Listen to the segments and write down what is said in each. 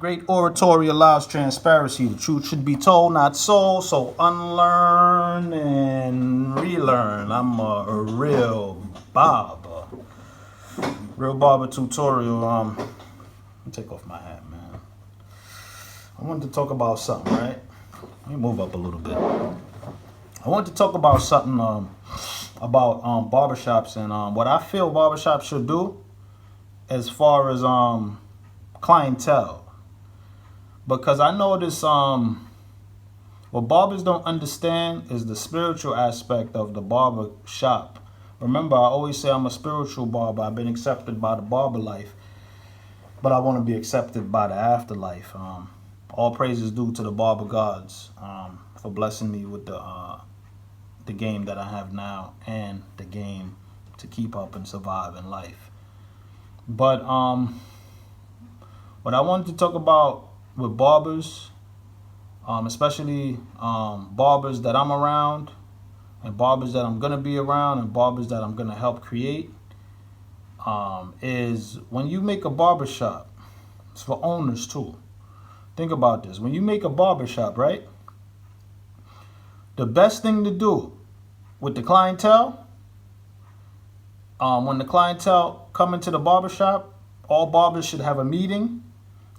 Great oratory allows transparency. The truth should be told, not sold. So unlearn and relearn. I'm a real barber. Real barber tutorial. Let me take off my hat, man. I wanted to talk about something, right? Let me move up a little bit. I wanted to talk about something about barbershops and what I feel barbershops should do as far as clientele. Because I notice what barbers don't understand is the spiritual aspect of the barber shop. Remember, I always say I'm a spiritual barber. I've been accepted by the barber life, but I want to be accepted by the afterlife. All praises due to the barber gods for blessing me with the game that I have now and the game to keep up and survive in life. But what I wanted to talk about with barbers, especially barbers that I'm around and barbers that I'm going to be around and barbers that I'm going to help create, is when you make a barbershop, it's for owners too. Think about this. When you make a barbershop, right? The best thing to do with the clientele, when the clientele come into the barbershop, all barbers should have a meeting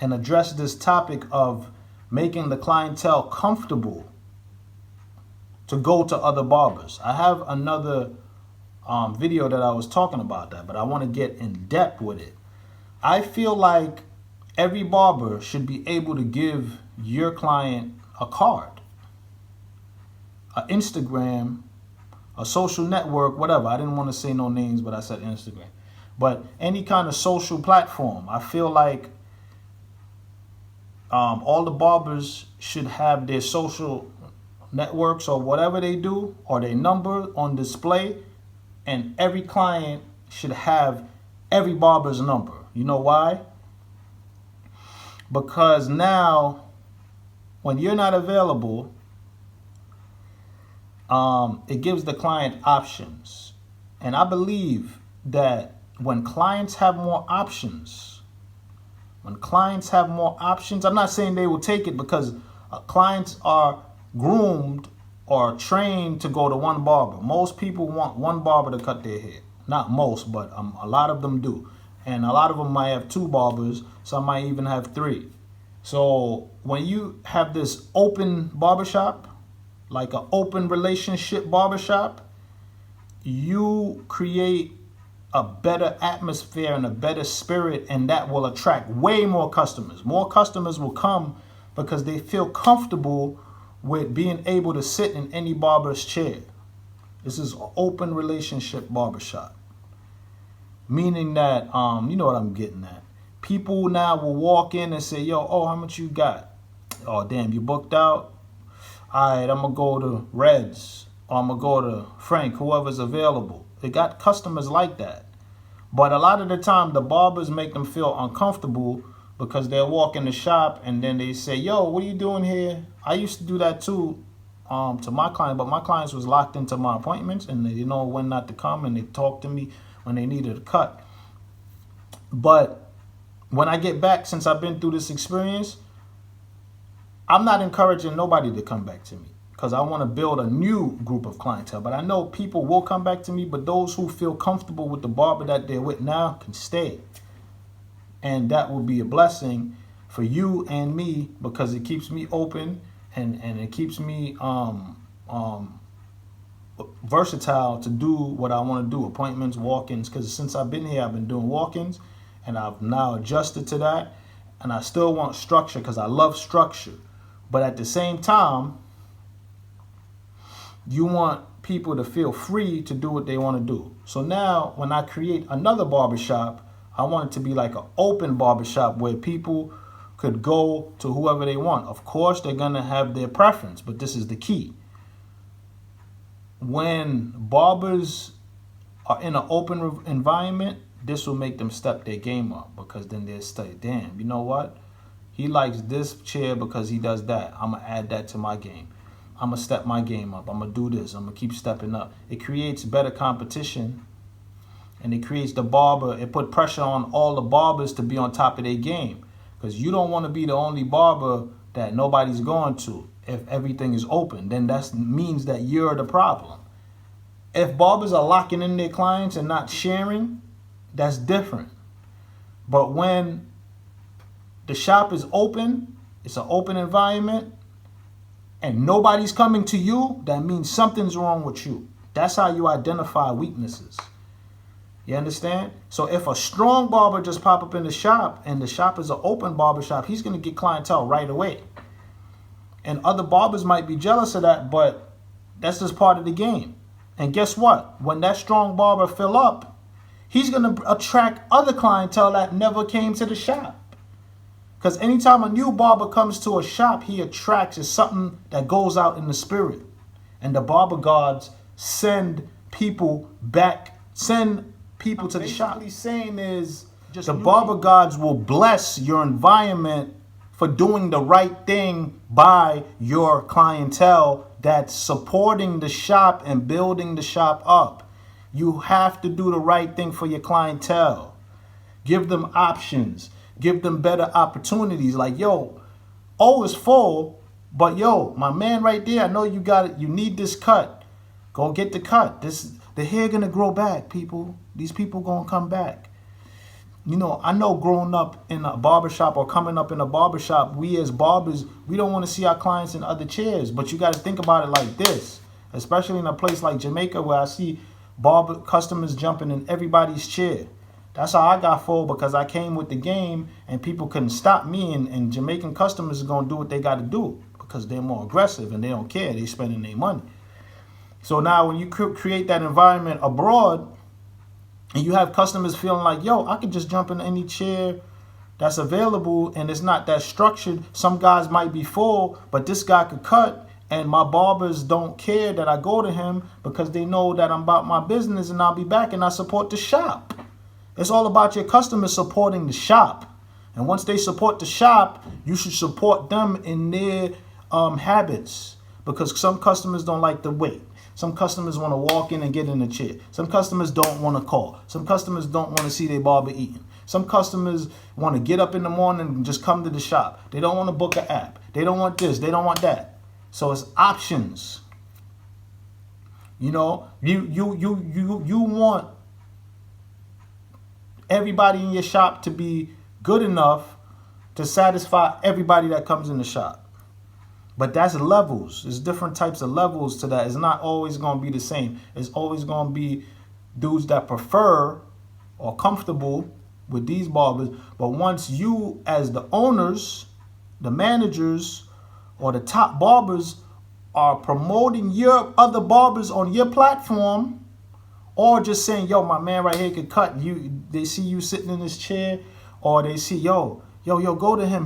and address this topic of making the clientele comfortable to go to other barbers. I have another video that I was talking about that, but I want to get in depth with it. I feel like every barber should be able to give your client a card, an Instagram, a social network, whatever. I didn't want to say no names, but I said Instagram. But any kind of social platform, I feel like all the barbers should have their social networks or whatever they do or their number on display, and every client should have every barber's number. You know why? Because now when you're not available, it gives the client options. And I believe that when clients have more options, I'm not saying they will take it, because clients are groomed or trained to go to one barber. Most people want one barber to cut their hair. Not most, but a lot of them do. And a lot of them might have two barbers. Some might even have three. So when you have this open barbershop, like an open relationship barbershop, you create a better atmosphere and a better spirit, and that will attract way more customers. More customers will come because they feel comfortable with being able to sit in any barber's chair. This is an open relationship barbershop, meaning that you know what I'm getting at. People now will walk in and say, yo, oh, how much you got? Oh, damn, you booked out? All right, I'm gonna go to Reds, or I'm gonna go to Frank, whoever's available. They got customers like that. But a lot of the time, the barbers make them feel uncomfortable because they'll walk in the shop and then they say, yo, what are you doing here? I used to do that too to my client, but my clients was locked into my appointments and they didn't know when not to come, and they talked to me when they needed a cut. But when I get back, since I've been through this experience, I'm not encouraging nobody to come back to me, because I want to build a new group of clientele. But I know people will come back to me, but those who feel comfortable with the barber that they're with now can stay. And that will be a blessing for you and me, because it keeps me open and it keeps me versatile to do what I want to do, appointments, walk-ins. Because since I've been here, I've been doing walk-ins, and I've now adjusted to that. And I still want structure because I love structure. But at the same time, you want people to feel free to do what they want to do. So now when I create another barbershop, I want it to be like an open barbershop where people could go to whoever they want. Of course, they're going to have their preference, but this is the key. When barbers are in an open environment, this will make them step their game up, because then they'll say, damn, you know what? He likes this chair because he does that. I'm going to add that to my game. I'm going to step my game up. I'm going to do this. I'm going to keep stepping up. It creates better competition, and it creates the barber. It put pressure on all the barbers to be on top of their game. because you don't want to be the only barber that nobody's going to. If everything is open, then that means that you're the problem. If barbers are locking in their clients and not sharing, that's different. But when the shop is open, it's an open environment, and nobody's coming to you, that means something's wrong with you. That's how you identify weaknesses. You understand? So if a strong barber just pop up in the shop and the shop is an open barber shop, he's going to get clientele right away. And other barbers might be jealous of that, but that's just part of the game. And guess what? When that strong barber fill up, he's going to attract other clientele that never came to the shop. Because anytime a new barber comes to a shop, he attracts is something that goes out in the spirit. And the barber gods send people back, send people to the shop. What he's saying is just the barber gods will bless your environment for doing the right thing by your clientele that's supporting the shop and building the shop up. You have to do the right thing for your clientele. Give them options. Give them better opportunities. Like, yo, is full, but yo, my man right there, I know you got it. You need this cut. Go get the cut. The hair gonna grow back, people. These people gonna come back. You know, I know growing up in a barbershop or coming up in a barbershop, we as barbers, we don't want to see our clients in other chairs. But you got to think about it like this, especially in a place like Jamaica where I see barber customers jumping in everybody's chair. That's how I got full, because I came with the game and people couldn't stop me. And Jamaican customers are going to do what they got to do because they're more aggressive and they don't care. They're spending their money. So now when you create that environment abroad, and you have customers feeling like, yo, I could just jump in any chair that's available and it's not that structured. Some guys might be full, but this guy could cut, and my barbers don't care that I go to him because they know that I'm about my business and I'll be back and I support the shop. It's all about your customers supporting the shop. And once they support the shop, you should support them in their habits, because some customers don't like to wait. Some customers want to walk in and get in the chair. Some customers don't want to call. Some customers don't want to see their barber eating. Some customers want to get up in the morning and just come to the shop. They don't want to book an app. They don't want this. They don't want that. So it's options. You know, you want everybody in your shop to be good enough to satisfy everybody that comes in the shop. But that's levels. There's different types of levels to that. It's not always going to be the same. It's always going to be dudes that prefer or comfortable with these barbers. But once you, as the owners, the managers, or the top barbers are promoting your other barbers on your platform, or just saying, yo, my man right here could cut you. They see you sitting in this chair, or they see, yo, go to him.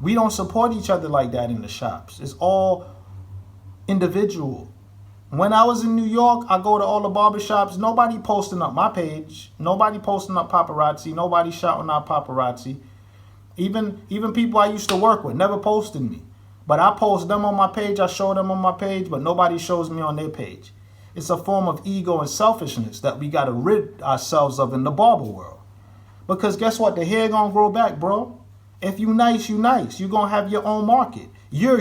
We don't support each other like that in the shops. It's all individual. When I was in New York, I go to all the barbershops. Nobody posting up my page. Nobody posting up paparazzi. Nobody shouting out paparazzi. Even people I used to work with never posted me. But I post them on my page. I show them on my page, but nobody shows me on their page. It's a form of ego and selfishness that we got to rid ourselves of in the barber world. Because guess what? The hair gonna grow back, bro. If you nice, you nice. You're gonna have your own market. You're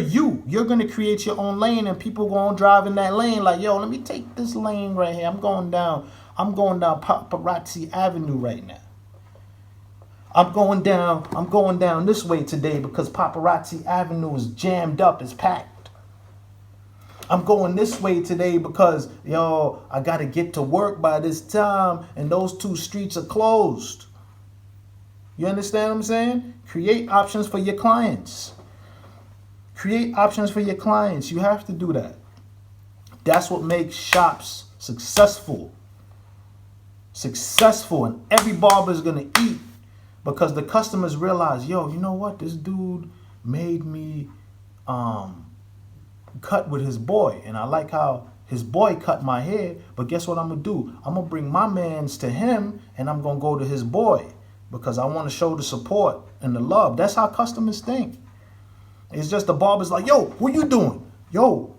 gonna create your own lane, and people gonna drive in that lane like, yo, let me take this lane right here. I'm going down Paparazzi Avenue right now. I'm going down this way today because Paparazzi Avenue is jammed up, it's packed. I'm going this way today because, yo, I gotta get to work by this time and those two streets are closed. You understand what I'm saying? Create options for your clients. Create options for your clients. You have to do that. That's what makes shops successful. Successful, and every barber is going to eat because the customers realize, yo, you know what? This dude made me cut with his boy, and I like how his boy cut my hair, but guess what I'm going to do? I'm going to bring my mans to him, and I'm going to go to his boy. Because I want to show the support and the love. That's how customers think. It's just the barber's like, yo, what you doing? Yo,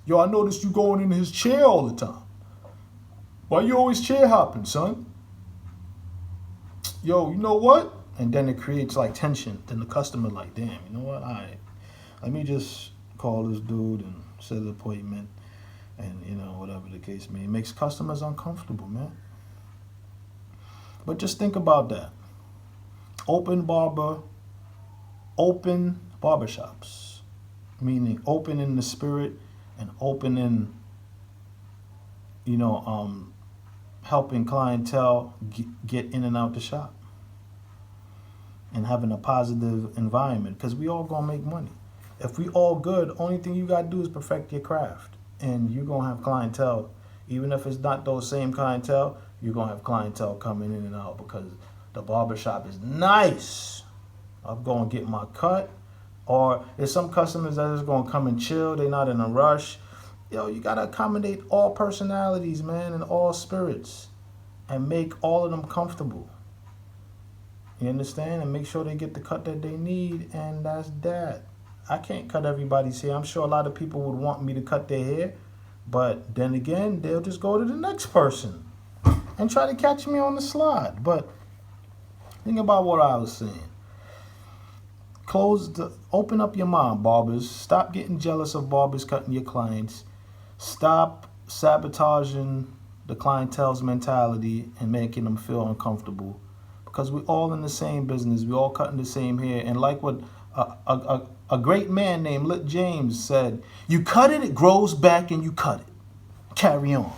I noticed you going in his chair all the time. Why you always chair hopping, son? Yo, you know what? And then it creates like tension. Then the customer like, damn, you know what? All right, let me just call this dude and set an appointment, and whatever the case may be. It makes customers uncomfortable, man. But just think about that. Open barbershops, meaning open in the spirit and open in, helping clientele get in and out the shop and having a positive environment, because we all gonna make money. If we all good, only thing you gotta do is perfect your craft, and you're gonna have clientele. Even if it's not those same clientele, you're gonna have clientele coming in and out because the barbershop is nice. I'm gonna get my cut. Or there's some customers that are just gonna come and chill, they're not in a rush. You gotta accommodate all personalities, man, and all spirits, and make all of them comfortable. You understand? And make sure they get the cut that they need, and that's that. I can't cut everybody's hair. I'm sure a lot of people would want me to cut their hair, but then again, they'll just go to the next person and try to catch me on the slide. But think about what I was saying. Open up your mind, barbers. Stop getting jealous of barbers cutting your clients. Stop sabotaging the clientele's mentality and making them feel uncomfortable. Because we're all in the same business. We all cutting the same hair. And like what a great man named Lit James said, you cut it, it grows back, and you cut it. Carry on.